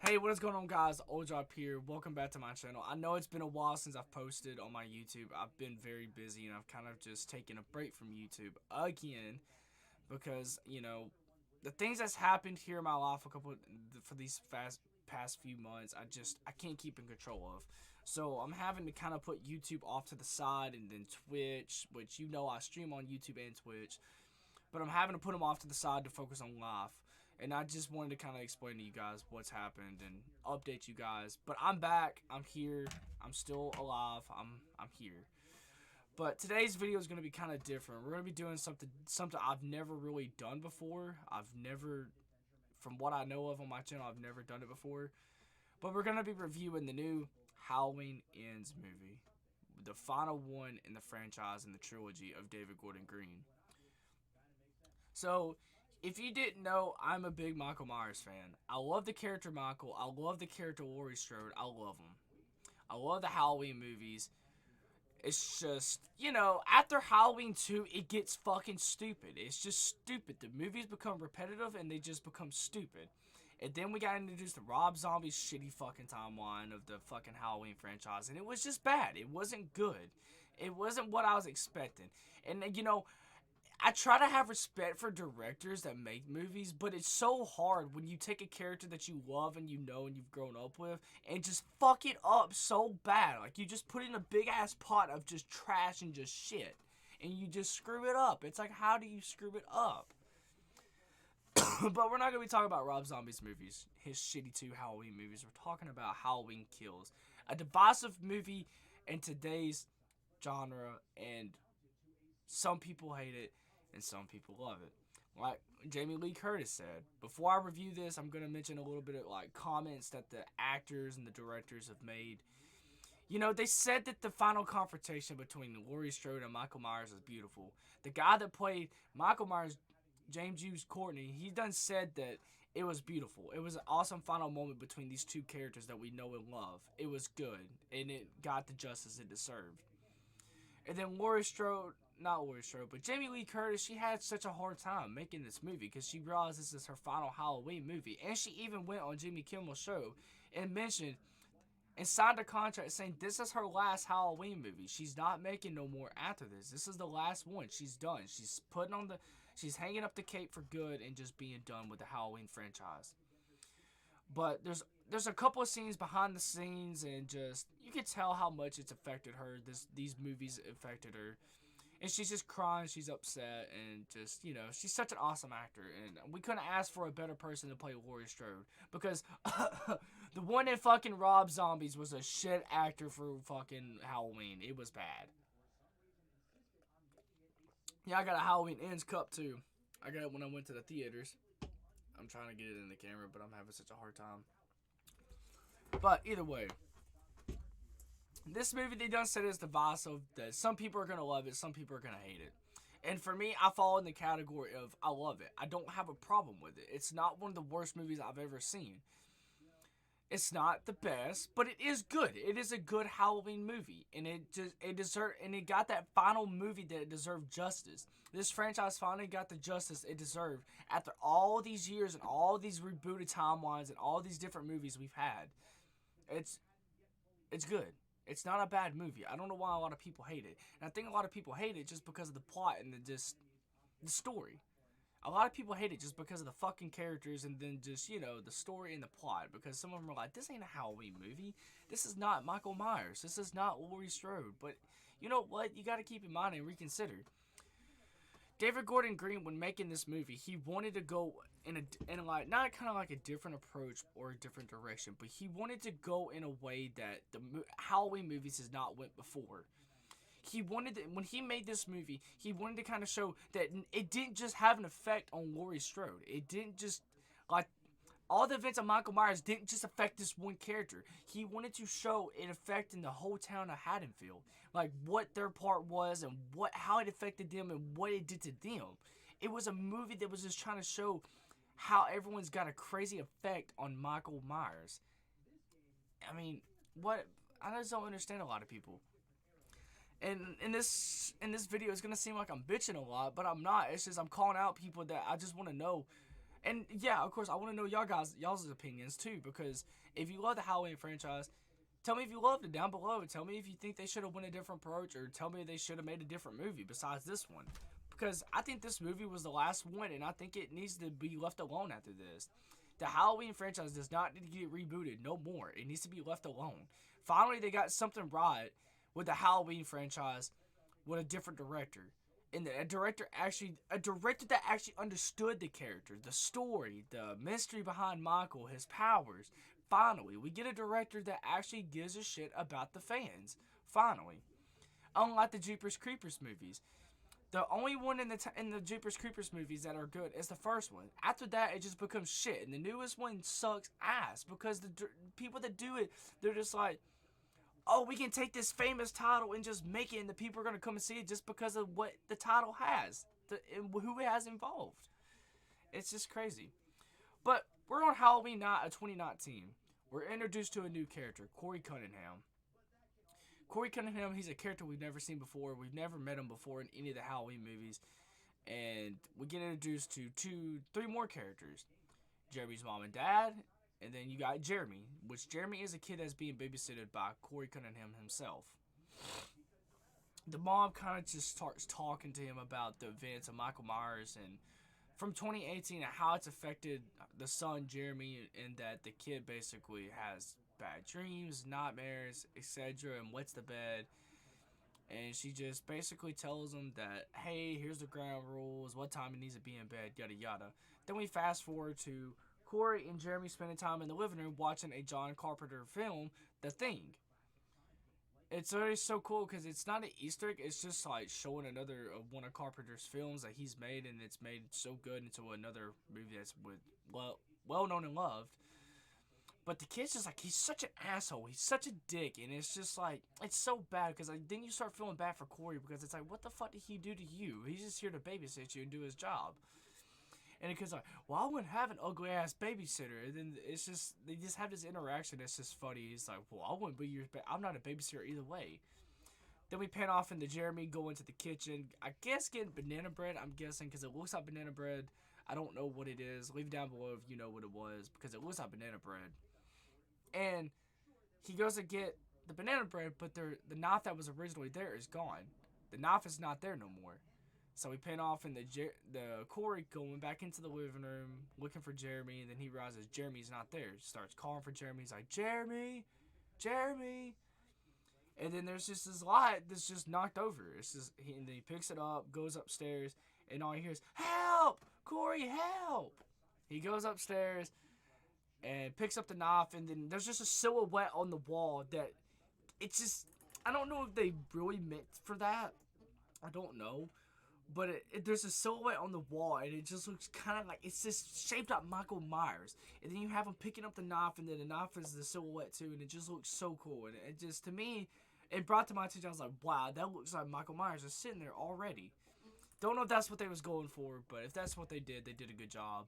Hey, what is going on, guys? Old Drop here. Welcome back to my channel. I know it's been a while since I've posted on my YouTube. I've been very busy and I've kind of just taken a break from YouTube again because, the things that's happened here in my life for these past few months, I can't keep in control of. So I'm having to kind of put YouTube off to the side, and then Twitch, which I stream on YouTube and Twitch, but I'm having to put them off to the side to focus on life. And I just wanted to kind of explain to you guys what's happened and update you guys. But I'm back. I'm here. I'm still alive. I'm here. But today's video is going to be kind of different. We're going to be doing something I've never really done before. From what I know of on my channel, I've never done it before. But we're going to be reviewing the new Halloween Ends movie, the final one in the franchise in the trilogy of David Gordon Green. So, if you didn't know, I'm a big Michael Myers fan. I love the character Michael. I love the character Laurie Strode. I love him. I love the Halloween movies. It's just, after Halloween 2, it gets fucking stupid. It's just stupid. The movies become repetitive and they just become stupid. And then we got introduced to Rob Zombie's shitty fucking timeline of the fucking Halloween franchise. And it was just bad. It wasn't good. It wasn't what I was expecting. And, I try to have respect for directors that make movies, but it's so hard when you take a character that you love and and you've grown up with and just fuck it up so bad. Like, you just put in a big ass pot of just trash and just shit, and you just screw it up. It's like, how do you screw it up? But we're not going to be talking about Rob Zombie's movies, his shitty 2 Halloween movies. We're talking about Halloween Kills, a divisive movie in today's genre, and some people hate it and some people love it. Like Jamie Lee Curtis said, before I review this, I'm going to mention a little bit of comments that the actors and the directors have made. They said that the final confrontation between Laurie Strode and Michael Myers is beautiful. The guy that played Michael Myers, James Hughes Courtney, he done said that it was beautiful. It was an awesome final moment between these two characters that we know and love. It was good, and it got the justice it deserved. And then not Laurie Strode, but Jamie Lee Curtis, she had such a hard time making this movie because she realized this is her final Halloween movie. And she even went on Jimmy Kimmel's show and mentioned and signed a contract saying this is her last Halloween movie. She's not making no more after this. This is the last one. She's done. She's hanging up the cape for good and just being done with the Halloween franchise. But there's a couple of scenes behind the scenes, and just you can tell how much it's affected her. These movies affected her, and she's just crying. She's upset, and just she's such an awesome actor, and we couldn't ask for a better person to play Laurie Strode because the one in fucking Rob Zombies was a shit actor for fucking Halloween. It was bad. Yeah, I got a Halloween Ends cup too. I got it when I went to the theaters. I'm trying to get it in the camera, but I'm having such a hard time. But either way, this movie they done said is divisive. That some people are gonna love it, some people are gonna hate it. And for me, I fall in the category of I love it. I don't have a problem with it. It's not one of the worst movies I've ever seen. It's not the best, but it is good. It is a good Halloween movie, and it got that final movie that it deserved justice. This franchise finally got the justice it deserved after all these years and all these rebooted timelines and all these different movies we've had. It's good. It's not a bad movie. I don't know why a lot of people hate it, and I think a lot of people hate it just because of the plot and the story. A lot of people hate it just because of the fucking characters and then just, the story and the plot. Because some of them are like, this ain't a Halloween movie. This is not Michael Myers. This is not Laurie Strode. But you know what? You got to keep in mind and reconsider. David Gordon Green, when making this movie, he wanted to go in not kind of like a different approach or a different direction, but he wanted to go in a way that the Halloween movies has not went before. When he made this movie, he wanted to kind of show that it didn't just have an effect on Laurie Strode. It didn't just, all the events of Michael Myers didn't just affect this one character. He wanted to show it affecting the whole town of Haddonfield. What their part was and how it affected them and what it did to them. It was a movie that was just trying to show how everyone's got a crazy effect on Michael Myers. I mean, I just don't understand a lot of people. And in this video, it's gonna seem like I'm bitching a lot, but I'm not. It's just I'm calling out people that I just want to know And yeah, of course, I want to know y'all's opinions too, because if you love the Halloween franchise, tell me if you loved it down below. Tell me if you think they should have went a different approach, or tell me they should have made a different movie besides this one. Because I think this movie was the last one, and I think it needs to be left alone after this. The Halloween franchise does not need to get rebooted no more. It needs to be left alone. Finally, they got something right with the Halloween franchise with a different director. And a director that actually understood the character, the story, the mystery behind Michael, his powers. Finally, we get a director that actually gives a shit about the fans. Finally, unlike the Jeepers Creepers movies, the only one in the Jeepers Creepers movies that are good is the first one. After that, it just becomes shit, and the newest one sucks ass because the people that do it, they're just like, oh, we can take this famous title and just make it, and the people are gonna come and see it just because of what the title has, and who it has involved. It's just crazy. But we're on Halloween night of 2019. We're introduced to a new character, Corey Cunningham. Corey Cunningham, he's a character we've never seen before. We've never met him before in any of the Halloween movies. And we get introduced to three more characters. Jeremy's mom and dad, and then you got Jeremy, which Jeremy is a kid that's being babysitted by Corey Cunningham himself. The mom kind of just starts talking to him about the events of Michael Myers and from 2018 and how it's affected the son Jeremy, and that the kid basically has bad dreams, nightmares, etc., and wets the bed. And she just basically tells him that, hey, here's the ground rules, what time he needs to be in bed, yada yada. Then we fast forward to Corey and Jeremy spending time in the living room watching a John Carpenter film, The Thing. It's always so cool because it's not an Easter egg, it's just like showing another one of Carpenter's films that he's made, and it's made so good into another movie that's well known and loved. But the kid's just like, he's such an asshole. He's such a dick. And it's just like, it's so bad because like, then you start feeling bad for Corey because it's like, what the fuck did he do to you? He's just here to babysit you and do his job. And the kid's like, well, I wouldn't have an ugly ass babysitter. And then it's just, they just have this interaction that's just funny. He's like, well, I wouldn't be I'm not a babysitter either way. Then we pan off into Jeremy going to the kitchen. I guess getting banana bread, I'm guessing, because it looks like banana bread. I don't know what it is. Leave down below if you know what it was, because it looks like banana bread. And he goes to get the banana bread, but the knife that was originally there is gone. The knife is not there no more. So we pan off in the Corey going back into the living room, looking for Jeremy, and then he realizes Jeremy's not there. He starts calling for Jeremy. He's like, Jeremy, Jeremy. And then there's just this light that's just knocked over. It's just, and then he picks it up, goes upstairs, and all he hears, help! Corey, help! He goes upstairs and picks up the knife, and then there's just a silhouette on the wall that it's just, I don't know if they really meant for that. I don't know. But there's a silhouette on the wall, and it just looks kind of like, it's just shaped like Michael Myers. And then you have him picking up the knife, and then the knife is the silhouette too, and it just looks so cool. And it just, to me, it brought to my attention, I was like, wow, that looks like Michael Myers is sitting there already. Don't know if that's what they was going for, but if that's what they did a good job.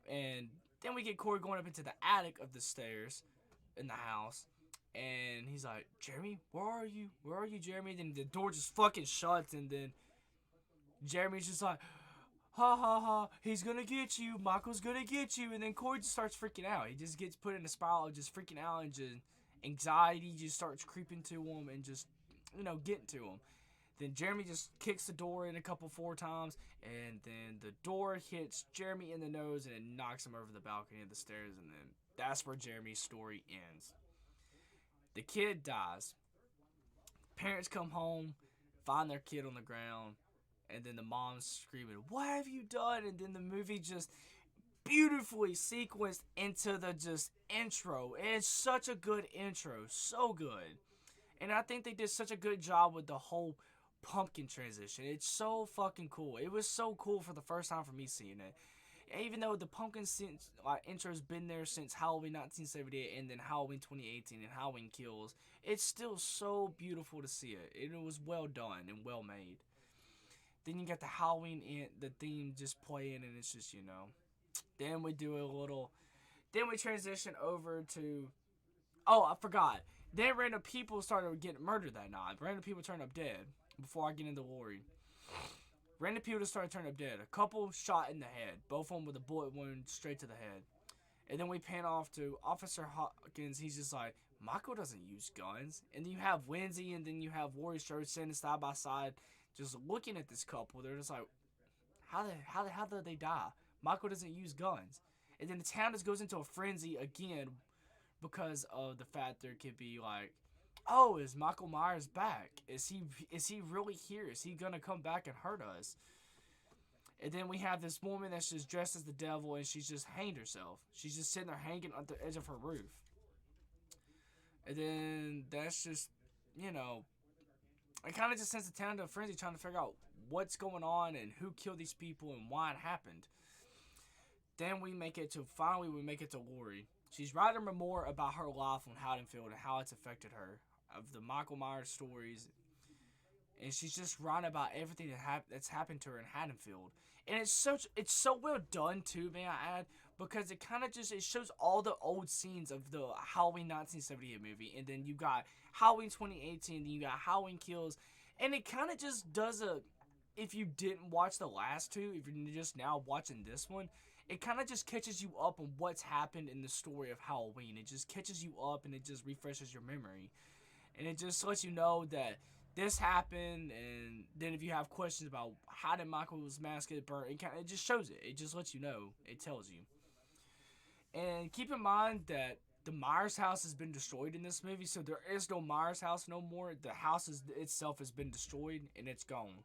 And then we get Corey going up into the attic of the stairs in the house. And he's like, Jeremy, where are you? Where are you, Jeremy? And then the door just fucking shuts, and then Jeremy's just like, ha ha ha, he's gonna get you, Michael's gonna get you. And then Corey just starts freaking out. He just gets put in a spiral of just freaking out, and just anxiety just starts creeping to him and just, getting to him. Then Jeremy just kicks the door in a couple 4 times, and then the door hits Jeremy in the nose, and it knocks him over the balcony of the stairs, and then that's where Jeremy's story ends. The kid dies. Parents come home, find their kid on the ground, and then the mom's screaming, what have you done? And then the movie just beautifully sequenced into the just intro. And it's such a good intro. So good. And I think they did such a good job with the whole pumpkin transition. It's so fucking cool. It was so cool for the first time for me seeing it. Even though the pumpkin intro's been there since Halloween 1978 and then Halloween 2018 and Halloween Kills, it's still so beautiful to see it. It was well done and well made. Then you got the Halloween the theme just playing, and it's just, Then we do a little, then we transition over to, oh, I forgot. Then random people started getting murdered that night. Random people turned up dead before I get into Lori. Random people just started turning up dead. A couple shot in the head, both of them with a bullet wound straight to the head. And then we pan off to Officer Hawkins. He's just like, Michael doesn't use guns. And then you have Winsy and then you have Warrior Strode standing side by side, just looking at this couple. They're just like, how did they die? Michael doesn't use guns. And then the town just goes into a frenzy again because of the fact there could be like, oh, is Michael Myers back? Is he really here? Is he gonna come back and hurt us? And then we have this woman that's just dressed as the devil and she's just hanged herself. She's just sitting there hanging on the edge of her roof. And then that's just, you know, it kind of just sends the town to a frenzy trying to figure out what's going on and who killed these people and why it happened. Then we make it to Lori. She's writing a memoir about her life on Haddonfield and how it's affected her, of the Michael Myers stories. And she's just writing about everything that's happened to her in Haddonfield. And it's so well done too, may I add, because it kind of just, it shows all the old scenes of the Halloween 1978 movie. And then you got Halloween 2018, then you got Halloween Kills. And it kind of just does if you didn't watch the last two, if you're just now watching this one, it kind of just catches you up on what's happened in the story of Halloween. It just catches you up and it just refreshes your memory. And it just lets you know that this happened, and then if you have questions about how did Michael's mask get burnt, it just shows it. It just lets you know. It tells you. And keep in mind that the Myers house has been destroyed in this movie, so there is no Myers house no more. The house itself has been destroyed, and it's gone.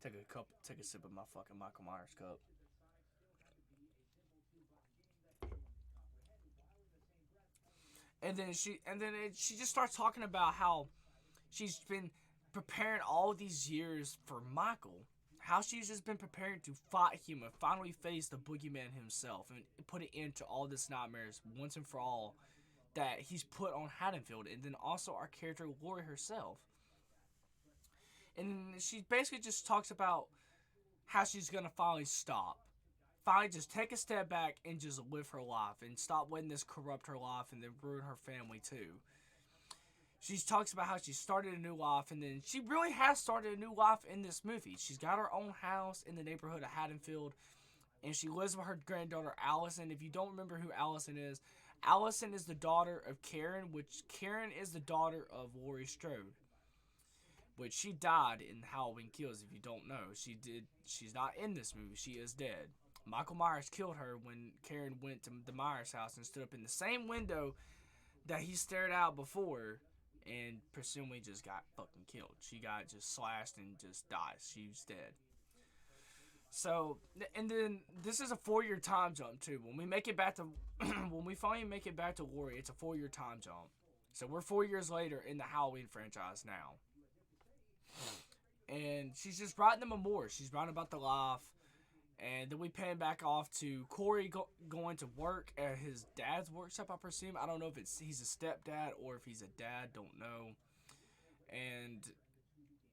Take a sip of my fucking Michael Myers cup. And then she just starts talking about how she's been preparing all these years for Michael. How she's just been preparing to fight him and finally face the boogeyman himself and put it into all this nightmares once and for all that he's put on Haddonfield. And then also our character Lori herself. And she basically just talks about how she's gonna finally stop. Finally just take a step back and just live her life and stop letting this corrupt her life and then ruin her family too. She talks about how she started a new life, and then she really has started a new life in this movie. She's got her own house in the neighborhood of Haddonfield, and she lives with her granddaughter Allison. If you don't remember who Allison is the daughter of Karen, which Karen is the daughter of Laurie Strode, which she died in Halloween Kills. If you don't know, she's not in this movie. She is dead. Michael Myers killed her when Karen went to the Myers house and stood up in the same window that he stared out before, and presumably just got fucking killed. She got just slashed and just dies. She's dead. So, and then this is a 4-year time jump too. When we make it back to, when we finally make it back to Lori, it's a 4-year time jump. So we're 4 years later in the Halloween franchise now. And she's just writing the memoir. She's writing about the life. And then we pan back off to Corey going to work at his dad's workshop, I presume. I don't know if he's a stepdad or if he's a dad, don't know. And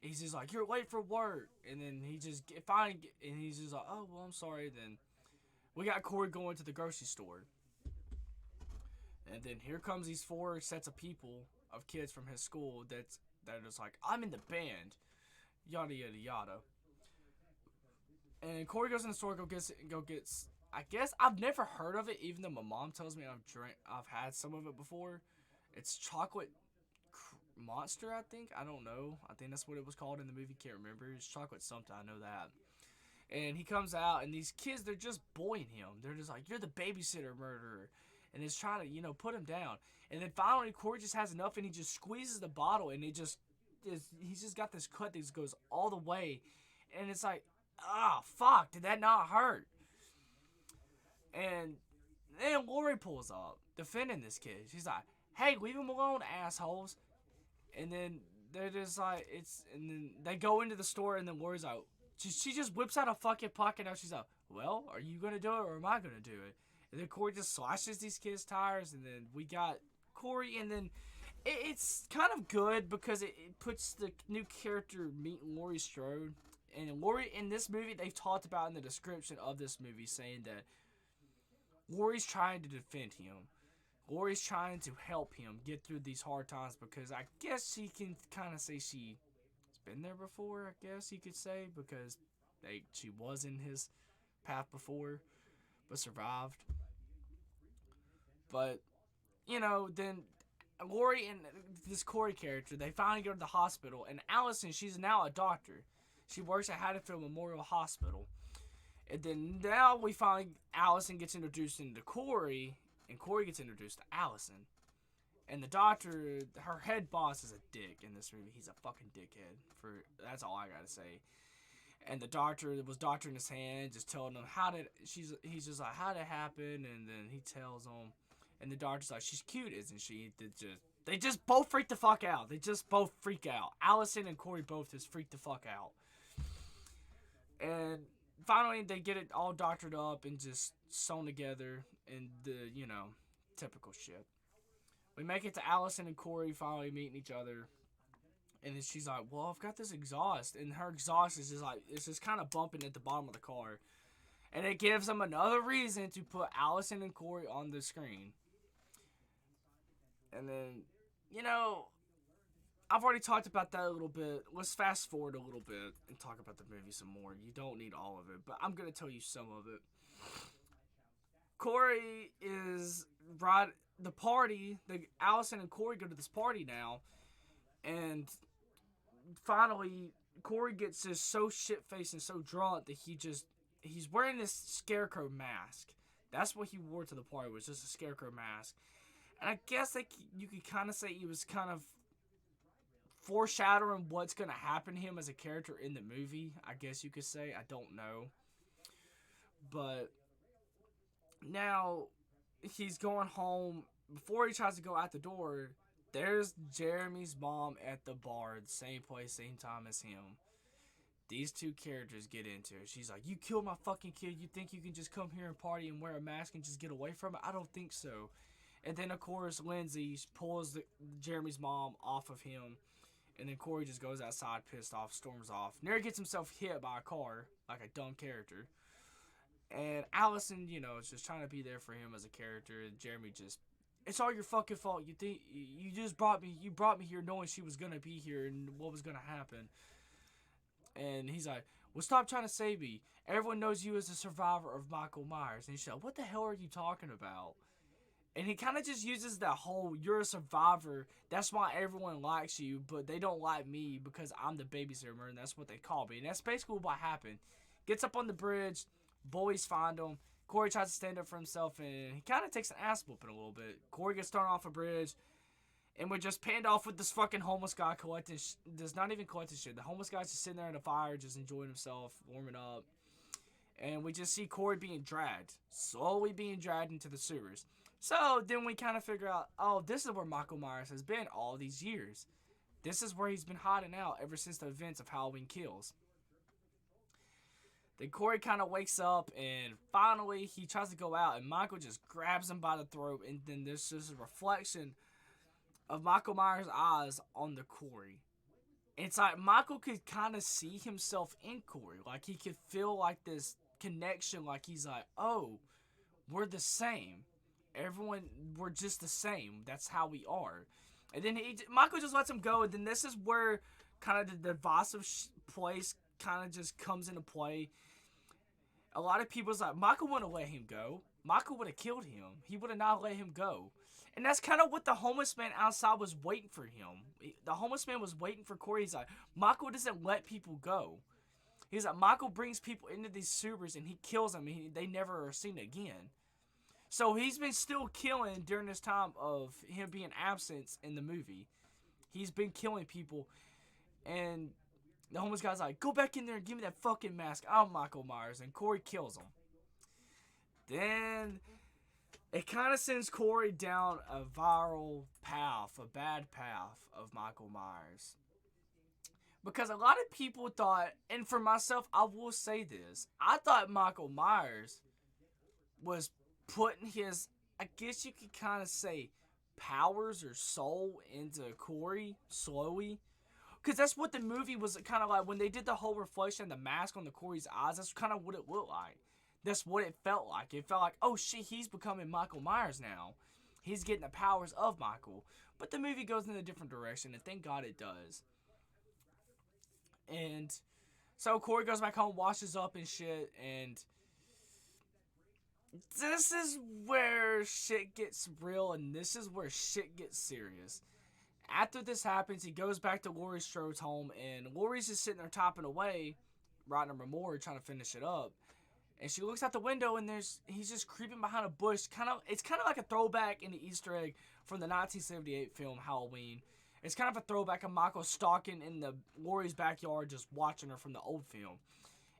he's just like, you're late for work. And then he just and he's just like, oh, well, I'm sorry. Then we got Corey going to the grocery store. And then here comes these 4 sets of people, of kids from his school that are just like, I'm in the band. Yada, yada, yada. And Corey goes in the store, go gets. I guess I've never heard of it, even though my mom tells me I've had some of it before. It's chocolate monster, I think. I don't know. I think that's what it was called in the movie. Can't remember. It's chocolate something. I know that. And he comes out, and these kids, they're just bullying him. They're just like, you're the babysitter murderer, and he's trying to, put him down. And then finally, Corey just has enough, and he just squeezes the bottle, and he's just got this cut that goes all the way, and it's like, fuck, did that not hurt? And then Lori pulls up, defending this kid. She's like, hey, leave him alone, assholes. And then they're just like, and then they go into the store, and then Lori's like, she just whips out a fucking pocket, and she's like, well, are you gonna do it, or am I gonna do it? And then Corey just slashes these kids' tires, and then we got Corey, and then it's kind of good, because it puts the new character meeting Laurie Strode. And Laurie, in this movie, they've talked about in the description of this movie, saying that Laurie's trying to defend him. Laurie's trying to help him get through these hard times, because I guess she can kind of say she's been there before, I guess you could say, because she was in his path before, but survived. But, then Lori and this Corey character, they finally go to the hospital, and Allison, she's now a doctor. She works at Haddonfield Memorial Hospital. And then now Allison gets introduced into Corey, and Corey gets introduced to Allison. And the doctor, her head boss, is a dick in this movie. He's a fucking dickhead. That's all I gotta say. And the doctor was doctoring his hand, just telling him he's just like, how'd it happen? And then he tells him, and the doctor's like, she's cute, isn't she? They just both freak the fuck out. They just both freak out. Allison and Corey both just freak the fuck out. And finally, they get it all doctored up and just sewn together, and typical shit. We make it to Allison and Corey finally meeting each other. And then she's like, well, I've got this exhaust. And her exhaust is just kind of bumping at the bottom of the car. And it gives them another reason to put Allison and Corey on the screen. And then, I've already talked about that a little bit. Let's fast forward a little bit and talk about the movie some more. You don't need all of it, but I'm going to tell you some of it. Corey is right. The party, Allison and Corey go to this party now, and finally, Corey gets just so shit-faced and so drunk that he's wearing this scarecrow mask. That's what he wore to the party, was just a scarecrow mask. And I guess you could kind of say he was kind of foreshadowing what's going to happen to him as a character in the movie, I guess you could say. I don't know. But now he's going home. Before he tries to go out the door, there's Jeremy's mom at the bar, the same place, same time as him. These two characters get into it. She's like, you killed my fucking kid. You think you can just come here and party and wear a mask and just get away from it? I don't think so. And then, of course, Lindsay pulls Jeremy's mom off of him. And then Corey just goes outside, pissed off, storms off. Nearly gets himself hit by a car, like a dumb character. And Allison, is just trying to be there for him as a character. And Jeremy just, it's all your fucking fault. You think you just brought me here knowing she was gonna be here and what was gonna happen. And he's like, well, stop trying to save me. Everyone knows you as a survivor of Michael Myers. And she's like, what the hell are you talking about? And he kind of just uses that whole, you're a survivor, that's why everyone likes you, but they don't like me because I'm the babysitter, and that's what they call me. And that's basically what happened. Gets up on the bridge, boys find him, Corey tries to stand up for himself, and he kind of takes an ass whooping a little bit. Corey gets thrown off a bridge, and we're just panned off with this fucking homeless guy collecting, does not even collecting shit. The homeless guy's just sitting there in the fire, just enjoying himself, warming up. And we just see Corey slowly being dragged into the sewers. So then we kind of figure out, oh, this is where Michael Myers has been all these years. This is where he's been hiding out ever since the events of Halloween Kills. Then Corey kind of wakes up, and finally he tries to go out, and Michael just grabs him by the throat, and then there's just a reflection of Michael Myers' eyes on the Corey. It's like Michael could kind of see himself in Corey. Like he could feel like this connection, like he's like, oh, we're the same. Everyone, we're just the same. That's how we are. And then Michael just lets him go, and then this is where kind of the divisive place kind of just comes into play. A lot of people's like, Michael wouldn't have let him go. Michael would have killed him. He would have not let him go. And that's kind of what the homeless man outside was waiting for him. The homeless man was waiting for Corey. He's like, Michael doesn't let people go. He's like, Michael brings people into these sewers and he kills them. And they never are seen again. So he's been still killing during this time of him being absent in the movie. He's been killing people. And the homeless guy's like, go back in there and give me that fucking mask. I'm Michael Myers. And Corey kills him. Then it kind of sends Corey down a viral path, a bad path of Michael Myers. Because a lot of people thought, and for myself, I will say this, I thought Michael Myers was putting his, I guess you could kind of say, powers or soul into Corey slowly. Because that's what the movie was kind of like. When they did the whole reflection, the mask on the Corey's eyes, that's kind of what it looked like. That's what it felt like. It felt like, oh shit, he's becoming Michael Myers now. He's getting the powers of Michael. But the movie goes in a different direction, and thank God it does. And so Corey goes back home, washes up and shit, and this is where shit gets real, and this is where shit gets serious. After this happens, he goes back to Laurie Strode's home, and Laurie's just sitting there typing away, writing a memoir, trying to finish it up. And she looks out the window, and he's just creeping behind a bush. It's kind of like a throwback in the Easter egg from the 1978 film Halloween. It's kind of a throwback of Michael stalking in the Laurie's backyard, just watching her from the old film.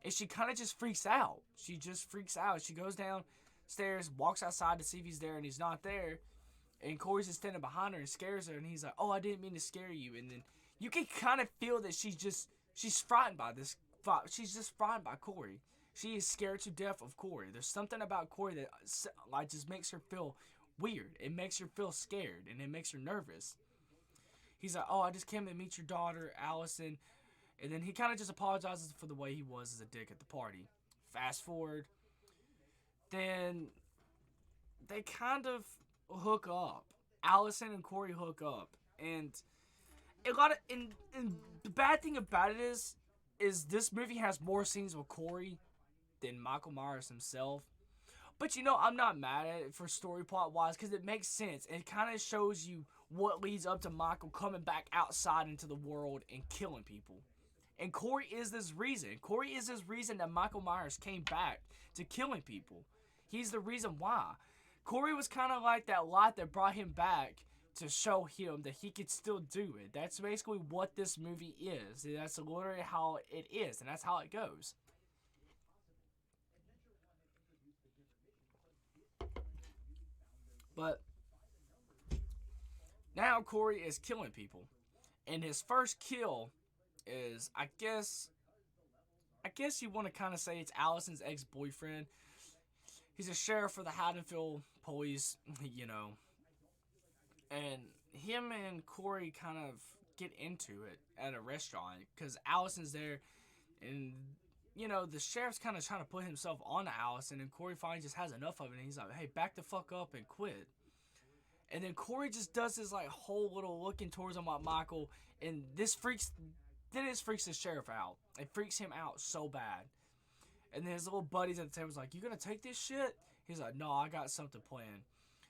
And she kind of just freaks out. She just freaks out. She goes downstairs, walks outside to see if he's there, and he's not there. And Corey's just standing behind her and scares her, and he's like, "Oh, I didn't mean to scare you." And then you can kind of feel that she's frightened by this. She's just frightened by Corey. She is scared to death of Corey. There's something about Corey that like just makes her feel weird. It makes her feel scared, and it makes her nervous. He's like, "Oh, I just came to meet your daughter, Allison." And then he kind of just apologizes for the way he was as a dick at the party. Fast forward. Then they kind of hook up. Allison and Corey hook up. And and the bad thing about it is this movie has more scenes with Corey than Michael Myers himself. But I'm not mad at it for story plot wise, because it makes sense. It kind of shows you what leads up to Michael coming back outside into the world and killing people. And Corey is this reason. Corey is this reason that Michael Myers came back to killing people. He's the reason why. Corey was kind of like that light that brought him back to show him that he could still do it. That's basically what this movie is. That's literally how it is, and that's how it goes. But now Corey is killing people. And his first kill is, I guess you want to kind of say it's Allison's ex-boyfriend. He's a sheriff for the Haddonfield police, and him and Corey kind of get into it at a restaurant because Allison's there, and the sheriff's kind of trying to put himself on Allison, and Corey finally just has enough of it, and he's like, "Hey, back the fuck up and quit." And then Corey just does this like whole little looking towards him like Michael, and this freaks the sheriff out. It freaks him out so bad. And then his little buddies at the table's like, "You gonna take this shit?" He's like, "No, I got something planned."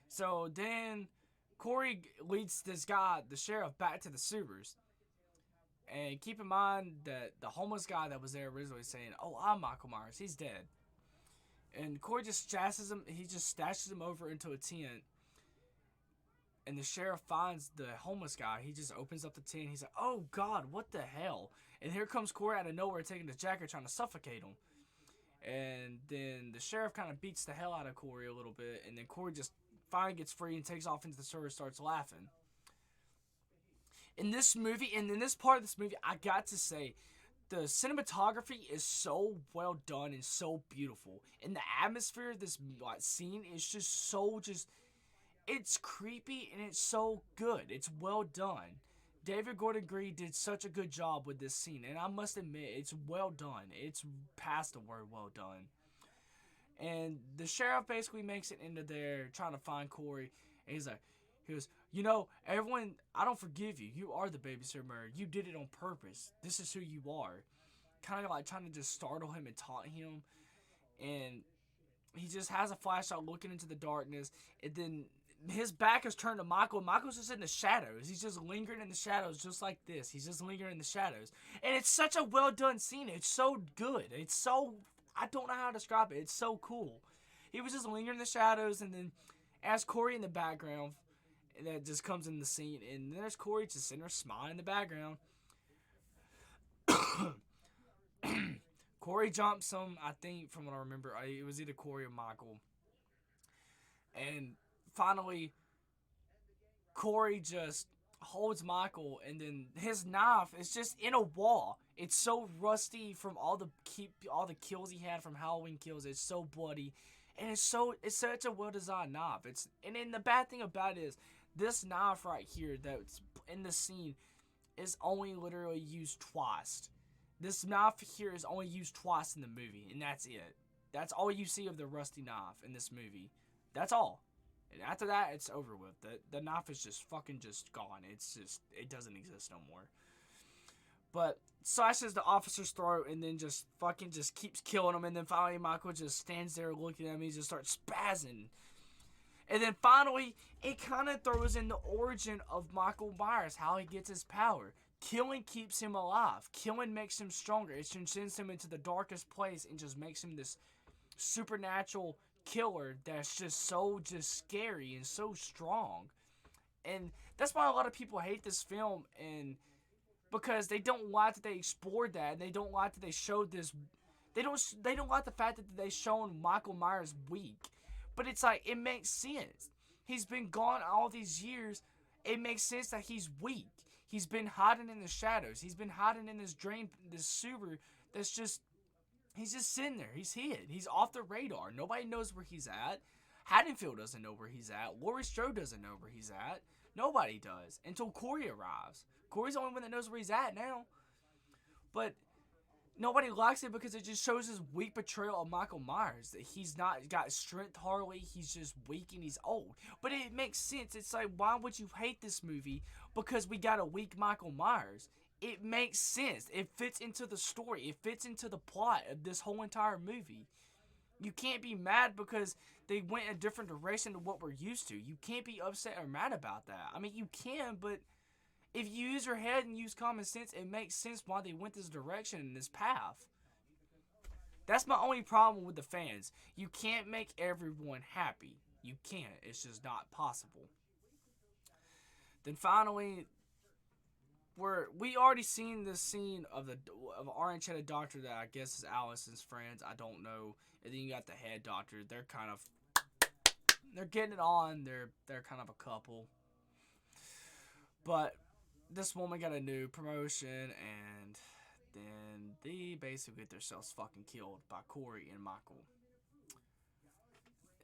So then Corey leads this guy, the sheriff, back to the sewers. And keep in mind that the homeless guy that was there originally saying, "Oh, I'm Michael Myers, he's dead." And Corey just stashes him over into a tent. And the sheriff finds the homeless guy. He just opens up the tent. He's like, "Oh God, what the hell?" And here comes Corey out of nowhere taking the jacket, trying to suffocate him. And then the sheriff kind of beats the hell out of Corey a little bit. And then Corey just finally gets free and takes off into the sewer and starts laughing. In this movie, and in this part of this movie, I got to say, the cinematography is so well done and so beautiful. And the atmosphere of this scene is it's creepy and it's so good. It's well done. David Gordon Green did such a good job with this scene, and I must admit, it's well done. It's past the word well done. And the sheriff basically makes it into there trying to find Corey, and he goes, "Everyone, I don't forgive you. You are the babysitter murderer. You did it on purpose. This is who you are." Kind of like trying to just startle him and taunt him, and he just has a flashlight looking into the darkness, and then his back is turned to Michael. Michael's just in the shadows. He's just lingering in the shadows just like this. He's just lingering in the shadows. And it's such a well done scene. It's so good. I don't know how to describe it. It's so cool. He was just lingering in the shadows, and then as Corey in the background, that just comes in the scene. And there's Corey just sitting there smiling in the background. Corey jumps him, I think, from what I remember. It was either Corey or Michael. And finally, Corey just holds Michael, and then his knife is just in a wall. It's so rusty from all the kills he had from Halloween kills. It's so bloody, and it's such a well designed knife. And then the bad thing about it is this knife right here that's in the scene is only literally used twice. This knife here is only used twice in the movie, and that's it. That's all you see of the rusty knife in this movie. That's all. And after that, it's over with. The knife is just fucking just gone. It doesn't exist no more. But slashes the officer's throat and then just fucking just keeps killing him. And then finally Michael just stands there looking at him. He just starts spazzing. And then finally, it kind of throws in the origin of Michael Myers, how he gets his power. Killing keeps him alive. Killing makes him stronger. It sends him into the darkest place and just makes him this supernatural killer that's just scary and so strong. And that's why a lot of people hate this film, and because they don't like that they explored that, and they don't like that they showed this. They don't like the fact that they shown Michael Myers weak. But it's like, it makes sense. He's been gone all these years. It makes sense that he's weak. He's been hiding in the shadows. He's been hiding in this drain, this sewer that's just, he's just sitting there. He's hid. He's off the radar. Nobody knows where he's at. Haddonfield doesn't know where he's at. Laurie Strode doesn't know where he's at. Nobody does until Corey arrives. Corey's the only one that knows where he's at now. But nobody likes it because it just shows his weak portrayal of Michael Myers. That he's not got strength hardly. He's just weak and he's old. But it makes sense. It's like, why would you hate this movie because we got a weak Michael Myers? It makes sense. It fits into the story. It fits into the plot of this whole entire movie. You can't be mad because they went a different direction to what we're used to. You can't be upset or mad about that. I mean, you can, but if you use your head and use common sense, it makes sense why they went this direction and this path. That's my only problem with the fans. You can't make everyone happy. You can't. It's just not possible. Then finally, we already seen this scene of our enchanted doctor that I guess is Allison's friends. I don't know. And then you got the head doctor. They're getting it on. They're kind of a couple. But this woman got a new promotion, and then they basically get themselves fucking killed by Corey and Michael.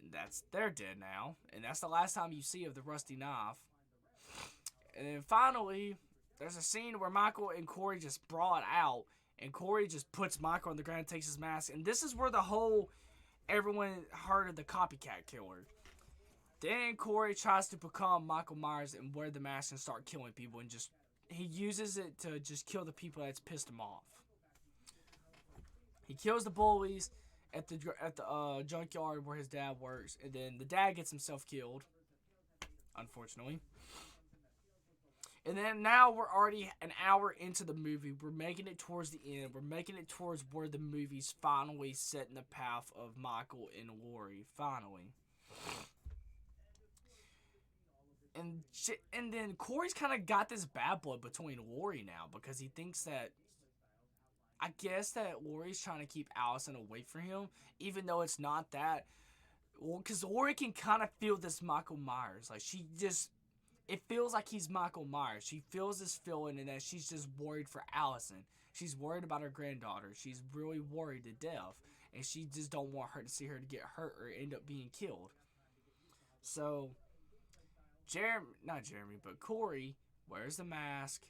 And they're dead now, and that's the last time you see of the rusty knife. And then finally, there's a scene where Michael and Corey just brawl out, and Corey just puts Michael on the ground and takes his mask, and this is where everyone heard of the copycat killer. Then Corey tries to become Michael Myers and wear the mask and start killing people, and he uses it to just kill the people that's pissed him off. He kills the bullies at the junkyard where his dad works, and then the dad gets himself killed, unfortunately. And then now we're already an hour into the movie. We're making it towards the end. We're making it towards where the movie's finally setting the path of Michael and Laurie. Finally. And then Corey's kind of got this bad blood between Laurie now because he thinks that, I guess that Laurie's trying to keep Allison away from him, even though it's not that. Well, because Laurie can kind of feel this Michael Myers. Like, it feels like he's Michael Myers. She feels this feeling and that she's just worried for Allison. She's worried about her granddaughter. She's really worried to death. And she just don't want her to see her to get hurt or end up being killed. So but Corey wears the mask,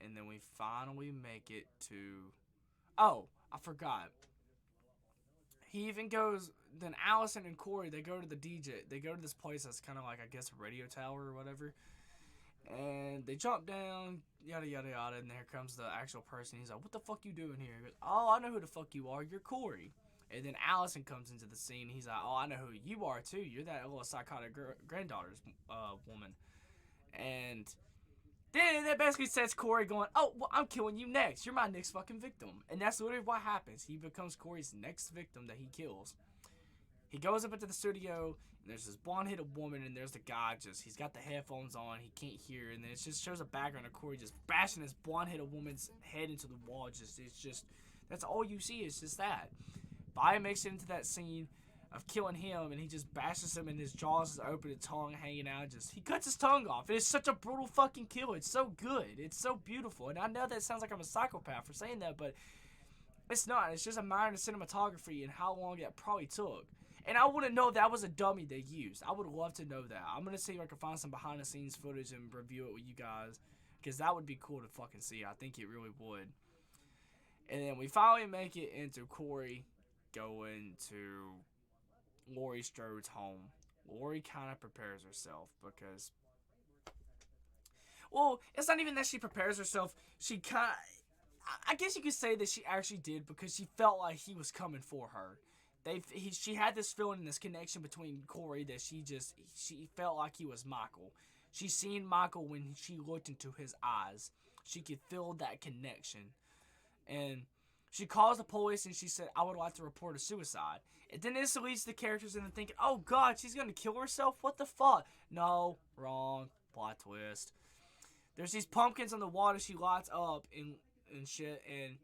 and then we finally make it to, oh, I forgot. He even goes, then Allison and Corey, they go to the DJ, they go to this place that's kind of like, I guess, a radio tower or whatever, and they jump down, yada, yada, yada, and there comes the actual person. He's like, what the fuck you doing here? He goes, oh, I know who the fuck you are, you're Corey. And then Allison comes into the scene. He's like, oh, I know who you are, too. You're that little psychotic granddaughter's woman. And then that basically sets Corey going, oh, well, I'm killing you next. You're my next fucking victim. And that's literally what happens. He becomes Corey's next victim that he kills. He goes up into the studio, and there's this blonde-headed woman, and there's the guy he's got the headphones on. He can't hear. And then it just shows a background of Corey just bashing this blonde-headed woman's head into the wall. That's all you see is just that. Bobby makes it into that scene of killing him, and he just bashes him, and his jaws is open, his tongue hanging out. He cuts his tongue off. It is such a brutal fucking kill. It's so good. It's so beautiful. And I know that sounds like I'm a psychopath for saying that, but it's not. It's just a minor cinematography and how long that probably took. And I want to know if that was a dummy they used. I would love to know that. I'm going to see if I can find some behind-the-scenes footage and review it with you guys, because that would be cool to fucking see. I think it really would. And then we finally make it into Corey going to Laurie Strode's home. Laurie kind of prepares herself because, well, it's not even that she prepares herself. She kind of, I guess you could say that she actually did because she felt like he was coming for her. She had this feeling and this connection between Corey that she felt like he was Michael. She seen Michael when she looked into his eyes. She could feel that connection. And she calls the police and she said, I would like to report a suicide. And then this leads the characters into thinking, oh god, she's gonna kill herself? What the fuck? No, wrong. Plot twist. There's these pumpkins on the wall that she lights up and shit, and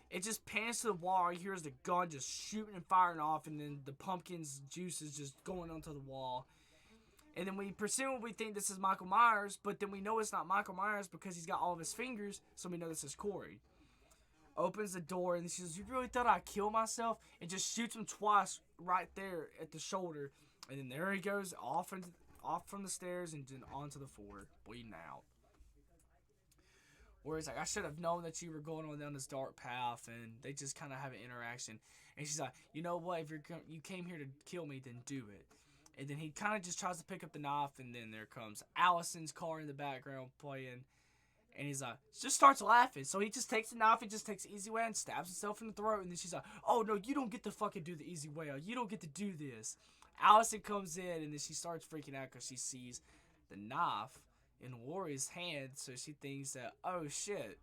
it just pans to the wall. You hear the gun just shooting and firing off, and then the pumpkin's juice is just going onto the wall. And then we presumably think this is Michael Myers, but then we know it's not Michael Myers because he's got all of his fingers, so we know this is Corey. Opens the door, and she says, you really thought I'd kill myself? And just shoots him twice right there at the shoulder. And then there he goes, off from the stairs and then onto the floor, bleeding out. Where it's like, I should have known that you were going on down this dark path, and they just kind of have an interaction. And she's like, you know what, if you came here to kill me, then do it. And then he kind of just tries to pick up the knife, and then there comes Allison's car in the background playing. And he's like, just starts laughing. So he just takes the knife and just takes the easy way and stabs himself in the throat. And then she's like, oh no, you don't get to fucking do the easy way out. You don't get to do this. Allison comes in, and then she starts freaking out because she sees the knife in Lori's hand, so she thinks that, oh shit,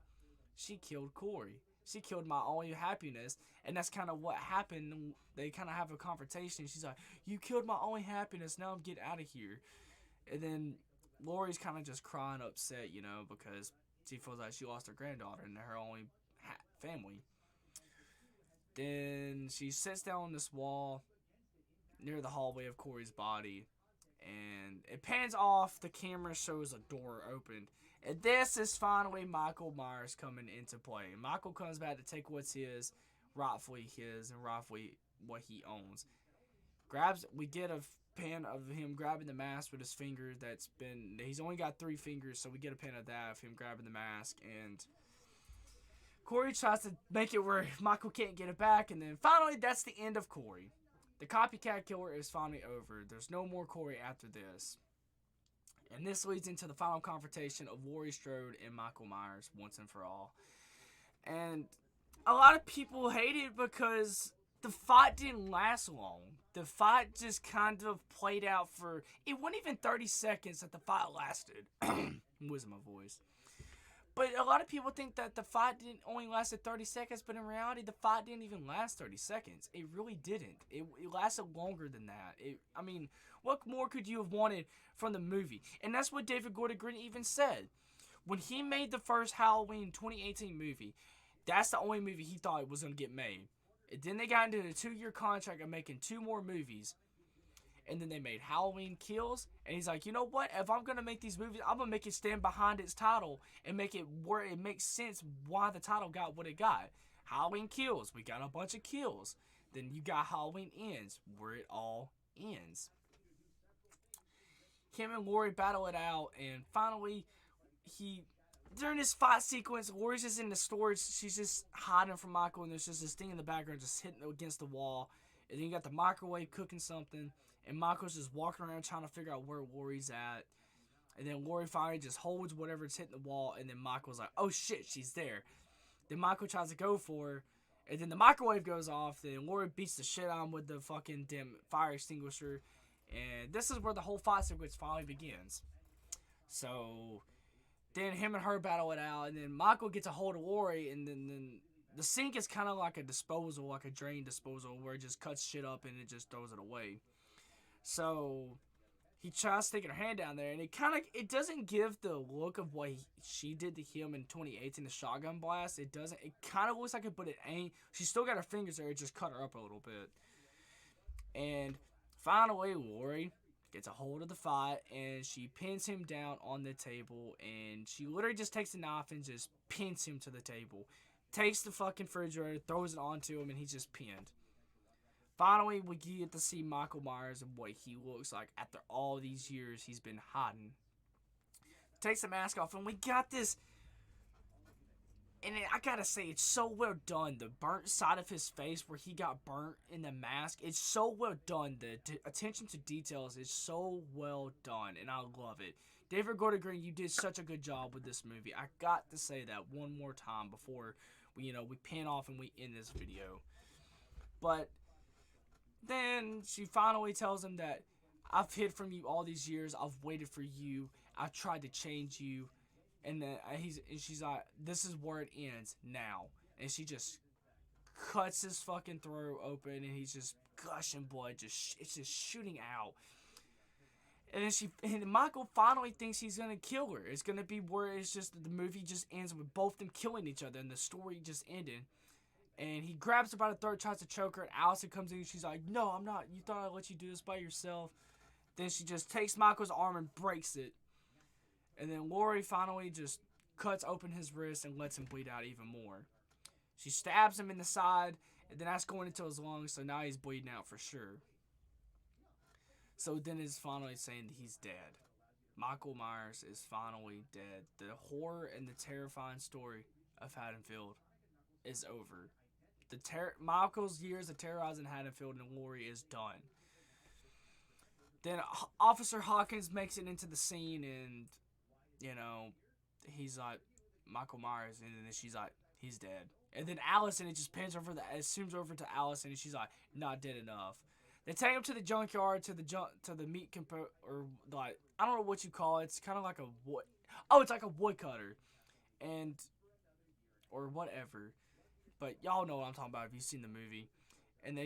she killed Corey. She killed my only happiness, and that's kind of what happened. They kind of have a confrontation. She's like, you killed my only happiness, now I'm getting out of here. And then Lori's kind of just crying upset, because she feels like she lost her granddaughter and her only family. Then she sits down on this wall near the hallway of Corey's body, and it pans off. The camera shows a door opened, and this is finally Michael Myers coming into play. Michael comes back to take what's rightfully his, and rightfully what he owns. We get a pan of him grabbing the mask with his finger. He's only got 3 fingers, so we get a pan of that of him grabbing the mask, and Corey tries to make it where Michael can't get it back, and then finally that's the end of Corey. The copycat killer is finally over. There's no more Corey after this. And this leads into the final confrontation of Laurie Strode and Michael Myers once and for all. And a lot of people hate it because the fight didn't last long. The fight just kind of played out it wasn't even 30 seconds that the fight lasted. I'm losing my voice. But a lot of people think that the fight didn't only lasted 30 seconds, but in reality, the fight didn't even last 30 seconds. It really didn't. It lasted longer than that. What more could you have wanted from the movie? And that's what David Gordon Green even said. When he made the first Halloween 2018 movie, that's the only movie he thought was going to get made. And then they got into a 2-year contract of making 2 more movies. And then they made Halloween Kills. And he's like, you know what? If I'm going to make these movies, I'm going to make it stand behind its title and make it where it makes sense why the title got what it got. Halloween Kills. We got a bunch of kills. Then you got Halloween Ends, where it all ends. Him and Laurie battle it out. And finally, during this fight sequence, Laurie's just in the storage. She's just hiding from Michael. And there's just this thing in the background just hitting against the wall. And then you got the microwave cooking something. And Michael's just walking around trying to figure out where Laurie's at. And then Laurie finally just holds whatever's hitting the wall. And then Michael's like, oh shit, she's there. Then Michael tries to go for her. And then the microwave goes off. Then Laurie beats the shit out of him with the fucking damn fire extinguisher. And this is where the whole fight sequence finally begins. So then him and her battle it out. And then Michael gets a hold of Laurie. And then the sink is kind of like a disposal, like a drain disposal, where it just cuts shit up and it just throws it away. So he tries taking her hand down there, and it doesn't give the look of what she did to him in 2018, the shotgun blast. It doesn't. It kind of looks like it, but it ain't. She still got her fingers there. It just cut her up a little bit. And finally, Laurie gets a hold of the fight, and she pins him down on the table, and she literally just takes the knife and just pins him to the table. Takes the fucking refrigerator, throws it onto him, and he's just pinned. Finally, we get to see Michael Myers and what he looks like after all these years he's been hiding. Takes the mask off, and we got this. And I gotta say, it's so well done. The burnt side of his face where he got burnt in the mask, it's so well done. The attention to details is so well done, and I love it. David Gordon Green, you did such a good job with this movie. I got to say that one more time before we pan off and we end this video. But then she finally tells him that I've hid from you all these years. I've waited for you. I've tried to change you. And then she's like, this is where it ends now. And she just cuts his fucking throat open, and he's just gushing blood. It's just shooting out. And then Michael finally thinks he's gonna kill her. It's gonna be where it's just the movie just ends with both them killing each other, and the story just ended. And he grabs her by the throat, tries to choke her, and Allison comes in and she's like, no, I'm not. You thought I'd let you do this by yourself. Then she just takes Michael's arm and breaks it. And then Lori finally just cuts open his wrist and lets him bleed out even more. She stabs him in the side, and then that's going into his lungs, so now he's bleeding out for sure. So then it's finally saying that he's dead. Michael Myers is finally dead. The horror and the terrifying story of Haddonfield is over. Michael's years of terrorizing Haddonfield and Lori is done. Then Officer Hawkins makes it into the scene, and he's like, Michael Myers, and then she's like, he's dead. And then Allison, it just it zooms over to Allison, and she's like, not dead enough. They take him to the junkyard, to the meat or like, I don't know what you call it. It's kind of like a wood. Oh, it's like a woodcutter, or whatever. But y'all know what I'm talking about if you've seen the movie. And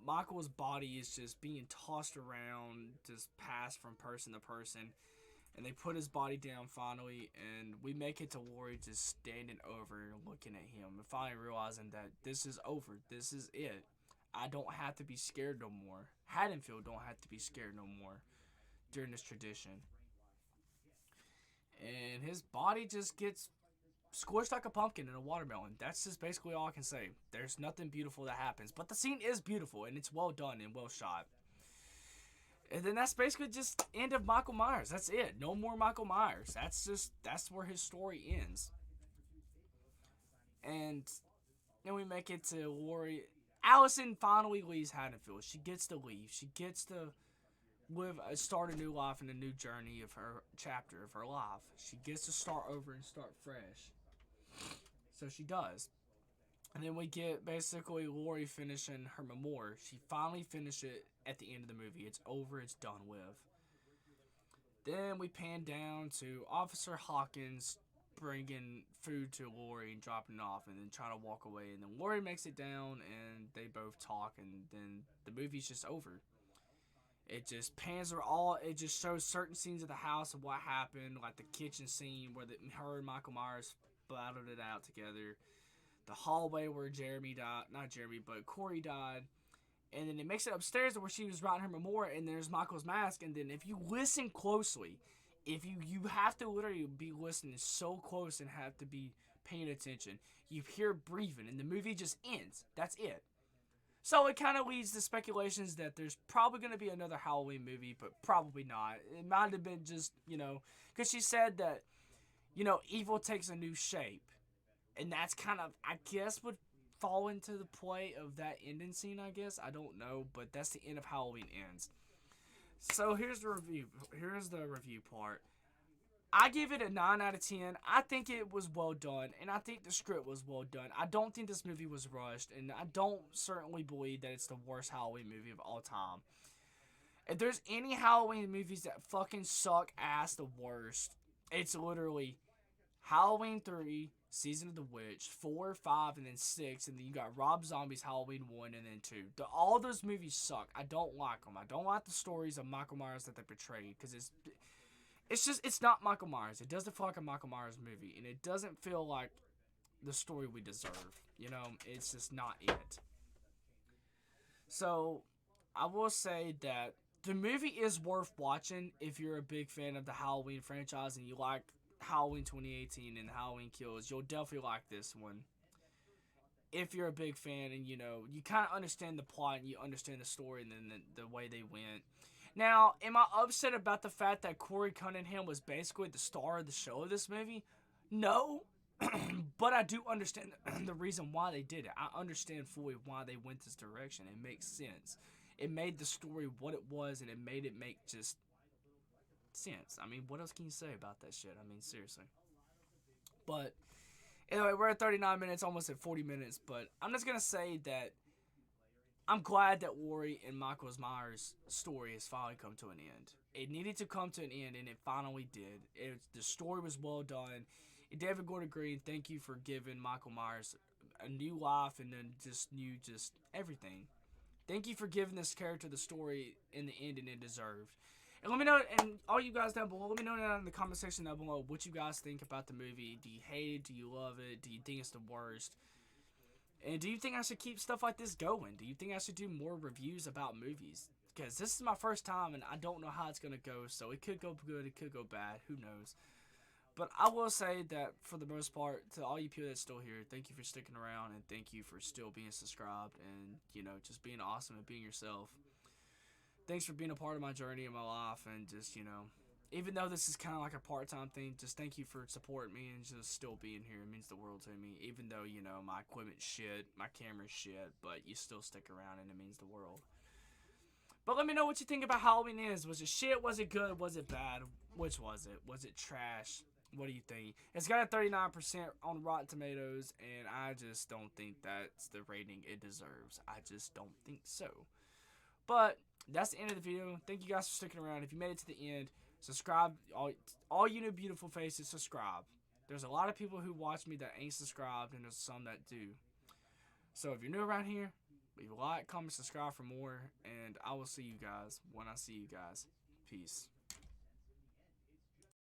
Michael's body is just being tossed around, just passed from person to person. And they put his body down finally, and we make it to Lori just standing over and looking at him and finally realizing that this is over. This is it. I don't have to be scared no more. Haddonfield don't have to be scared no more during this tradition. And his body just gets squished like a pumpkin in a watermelon. That's just basically all I can say. There's nothing beautiful that happens. But the scene is beautiful, and it's well done and well shot. And then that's basically just end of Michael Myers. That's it. No more Michael Myers. That's where his story ends. And then we make it to Lori. Allison finally leaves Haddonfield. She gets to leave. She gets to start a new life and a new journey of her chapter of her life. She gets to start over and start fresh. So she does. And then we get basically Lori finishing her memoir. She finally finished it at the end of the movie. It's over. It's done with. Then we pan down to Officer Hawkins bringing food to Lori and dropping it off, and then trying to walk away. And then Lori makes it down, and they both talk, and then the movie's just over. It just pans her all. It just shows certain scenes of the house of what happened, like the kitchen scene where her and Michael Myers battled it out together. The hallway where Corey died. And then it makes it upstairs where she was writing her memoir, and there's Michael's mask. And then if you listen closely, if you have to literally be listening so close and have to be paying attention, you hear breathing, and the movie just ends. That's it. So it kind of leads to speculations that there's probably going to be another Halloween movie, but probably not. It might have been just, because she said that, evil takes a new shape. And that's kind of, I guess, would fall into the play of that ending scene, I guess. I don't know, but that's the end of Halloween Ends. So here's the review. Here's the review part. I give it a 9 out of 10. I think it was well done, and I think the script was well done. I don't think this movie was rushed, and I don't certainly believe that it's the worst Halloween movie of all time. If there's any Halloween movies that fucking suck ass the worst, it's literally Halloween 3, Season of the Witch, 4, 5, and then 6, and then you got Rob Zombie's Halloween 1 and then 2. All those movies suck. I don't like them. I don't like the stories of Michael Myers that they portrayed, because it's not Michael Myers. It doesn't feel like a Michael Myers movie, and it doesn't feel like the story we deserve. It's just not it. So, I will say that the movie is worth watching if you're a big fan of the Halloween franchise and you like Halloween 2018 and Halloween Kills. You'll definitely like this one. If you're a big fan and, you kind of understand the plot and you understand the story and then the way they went. Now, am I upset about the fact that Corey Cunningham was basically the star of the show of this movie? No. But I do understand the reason why they did it. I understand fully why they went this direction. It makes sense. It made the story what it was, and it made it make just sense. I mean, what else can you say about that shit? I mean, seriously. But Anyway, we're at 39 minutes, almost at 40 minutes, but I'm just going to say that I'm glad that Worry and Michael Myers' story has finally come to an end. It needed to come to an end, and it finally did. The story was well done. And David Gordon Green, thank you for giving Michael Myers a new life and then just everything. Thank you for giving this character the story in the ending it deserved. And let me know, and all you guys down below, let me know down in the comment section down below what you guys think about the movie. Do you hate it? Do you love it? Do you think it's the worst? And do you think I should keep stuff like this going? Do you think I should do more reviews about movies? Because this is my first time, and I don't know how it's going to go, so it could go good, it could go bad, who knows. But I will say that, for the most part, to all you people that's still here, thank you for sticking around, and thank you for still being subscribed, and, just being awesome and being yourself. Thanks for being a part of my journey in my life, and just, even though this is kind of like a part-time thing, just thank you for supporting me and just still being here. It means the world to me. Even though, my equipment's shit, my camera's shit, but you still stick around and it means the world. But let me know what you think about Halloween Ends. Was it shit? Was it good? Was it bad? Which was it? Was it trash? What do you think? It's got a 39% on Rotten Tomatoes, and I just don't think that's the rating it deserves. I just don't think so. But that's the end of the video. Thank you guys for sticking around. If you made it to the end, subscribe. All you new beautiful faces, subscribe. There's a lot of people who watch me that ain't subscribed, and there's some that do. So if you're new around here, leave a like, comment, subscribe for more, and I will see you guys when I see you guys. Peace.